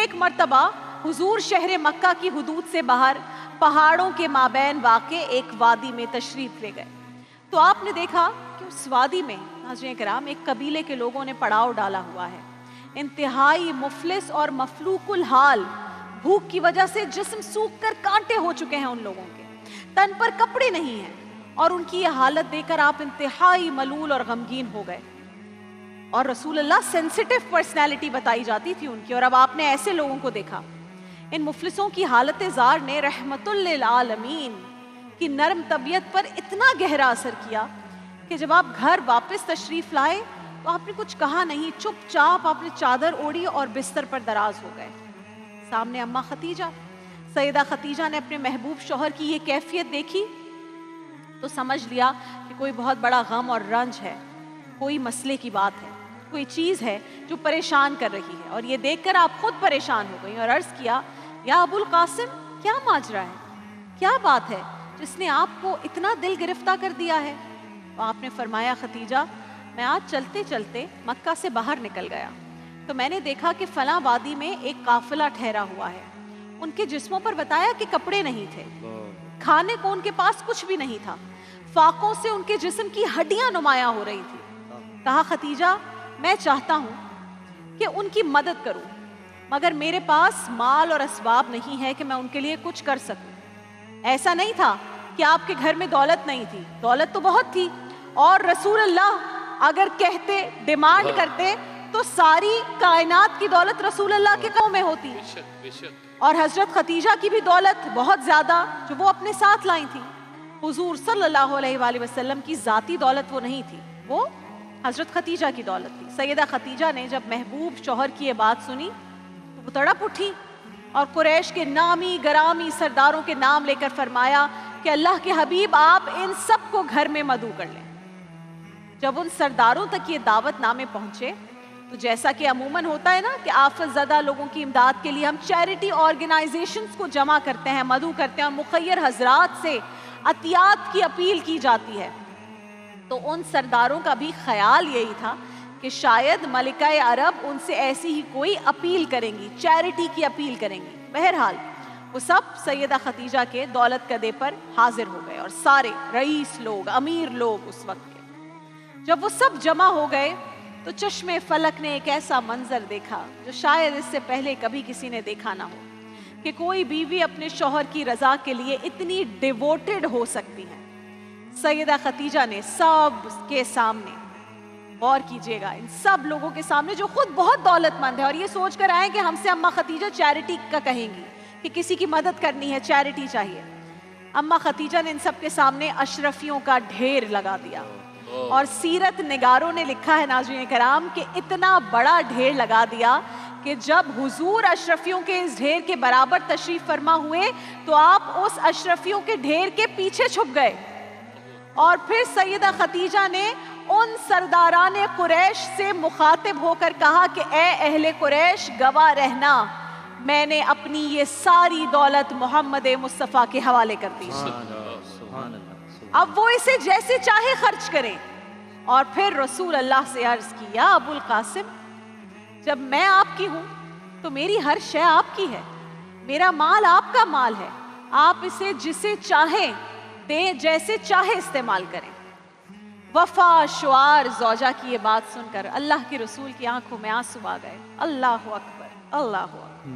ایک مرتبہ حضور شہر مکہ کی حدود سے باہر پہاڑوں کے مابین واقع ایک وادی میں تشریف لے گئے تو آپ نے دیکھا کہ اس وادی میں ناظرین کرام ایک قبیلے کے لوگوں نے پڑاؤ ڈالا ہوا ہے، انتہائی مفلس اور مفلوق الحال، بھوک کی وجہ سے جسم سوکھ کر کانٹے ہو چکے ہیں، ان لوگوں کے تن پر کپڑے نہیں ہیں، اور ان کی یہ حالت دیکھ کر آپ انتہائی ملول اور غمگین ہو گئے۔ اور رسول اللہ سینسیٹیو پرسنالٹی بتائی جاتی تھی ان کی، اور اب آپ نے ایسے لوگوں کو دیکھا۔ ان مفلسوں کی حالت زار نے رحمت للعالمین کی نرم طبیعت پر اتنا گہرا اثر کیا کہ جب آپ گھر واپس تشریف لائے تو آپ نے کچھ کہا نہیں، چپ چاپ آپ نے چادر اوڑھی اور بستر پر دراز ہو گئے۔ سامنے اماں ختیجہ، سیدہ ختیجہ نے اپنے محبوب شوہر کی یہ کیفیت دیکھی تو سمجھ لیا کہ کوئی بہت بڑا غم اور رنج ہے، کوئی مسئلے کی بات ہے، کوئی چیز ہے جو پریشان کر رہی ہے، اور یہ دیکھ کر آپ خود پریشان ہو گئی اور عرض کیا، یا ابو القاسم کیا ماجرا ہے، کیا بات ہے جس نے آپ کو اتنا دل گرفتہ کر دیا ہے؟ تو آپ نے فرمایا، ختیجہ میں آج چلتے چلتے مکہ سے باہر نکل گیا تو میں نے دیکھا کہ فلاں وادی میں ایک قافلہ ٹھہرا ہوا ہے، ان کے جسموں پر بتایا کہ کپڑے نہیں تھے، کھانے کو ان کے پاس کچھ بھی نہیں تھا، فاقوں سے ان کے جسم کی ہڈیاں نمایاں ہو رہی تھی۔ کہا، ختیجہ میں چاہتا ہوں کہ ان کی مدد کروں، مگر میرے پاس مال اور اسباب نہیں ہے کہ میں ان کے لیے کچھ کر سکوں۔ ایسا نہیں تھا کہ آپ کے گھر میں دولت نہیں تھی، دولت تو بہت تھی، اور رسول اللہ اگر کہتے، ڈیمانڈ کرتے تو ساری کائنات کی دولت رسول اللہ کے قدموں میں ہوتی، اور حضرت ختیجہ کی بھی دولت بہت زیادہ جو وہ اپنے ساتھ لائی تھی۔ حضور صلی اللہ علیہ وآلہ وسلم کی ذاتی دولت وہ نہیں تھی، وہ حضرت ختیجہ کی دولت تھی۔ سیدہ ختیجہ نے جب محبوب شوہر کی یہ بات سنی تو وہ تڑپ اٹھی اور قریش کے نامی گرامی سرداروں کے نام لے کر فرمایا کہ اللہ کے حبیب آپ ان سب کو گھر میں مدعو کر لیں۔ جب ان سرداروں تک یہ دعوت نامے پہنچے تو جیسا کہ عموماً ہوتا ہے نا کہ آفت زدہ لوگوں کی امداد کے لیے ہم چیریٹی آرگنائزیشنز کو جمع کرتے ہیں، مدعو کرتے ہیں، اور مخیر حضرات سے عطیات کی اپیل کی جاتی ہے، تو ان سرداروں کا بھی خیال یہی تھا کہ شاید ملکہ عرب ان سے ایسی ہی کوئی اپیل کریں گی، چیریٹی کی اپیل کریں گی۔ بہرحال وہ سب سیدہ ختیجہ کے دولت کدے پر حاضر ہو گئے، اور سارے رئیس لوگ، امیر لوگ اس وقت کے جب وہ سب جمع ہو گئے تو چشم فلک نے ایک ایسا منظر دیکھا جو شاید اس سے پہلے کبھی کسی نے دیکھا نہ ہو، کہ کوئی بیوی اپنے شوہر کی رضا کے لیے اتنی ڈیووٹڈ ہو سکتی ہے۔ سیدہ ختیجہ نے سب کے سامنے، غور کیجئے گا، ان سب لوگوں کے سامنے جو خود بہت دولت مند ہے اور یہ سوچ کر آئے کہ ہم سے اماں ختیجہ چیریٹی کا کہیں گی کہ کسی کی مدد کرنی ہے، چیریٹی چاہیے، اماں ختیجہ نے ان سب کے سامنے اشرفیوں کا ڈھیر لگا دیا، اور سیرت نگاروں نے لکھا ہے ناظرین کرام کہ اتنا بڑا ڈھیر لگا دیا کہ جب حضور اشرفیوں کے اس ڈھیر کے برابر تشریف فرما ہوئے تو آپ اس اشرفیوں کے ڈھیر کے پیچھے چھپ گئے، اور پھر سیدہ ختیجہ نے ان سرداران قریش سے مخاطب ہو کر کہا کہ اے اہل قریش، گواہ رہنا میں نے اپنی یہ ساری دولت محمد مصطفیٰ کے حوالے کر دی، اب وہ اسے جیسے چاہے خرچ کریں۔ اور پھر رسول اللہ سے عرض کی، یا ابو القاسم جب میں آپ کی ہوں تو میری ہر شے آپ کی ہے، میرا مال آپ کا مال ہے، آپ اسے جسے چاہیں دیں، جیسے چاہے استعمال کریں۔ وفا شعار زوجہ کی یہ بات سن کر اللہ کے رسول کی آنکھوں میں آنسو آ گئے۔ اللہ اکبر، اللہ اکبر۔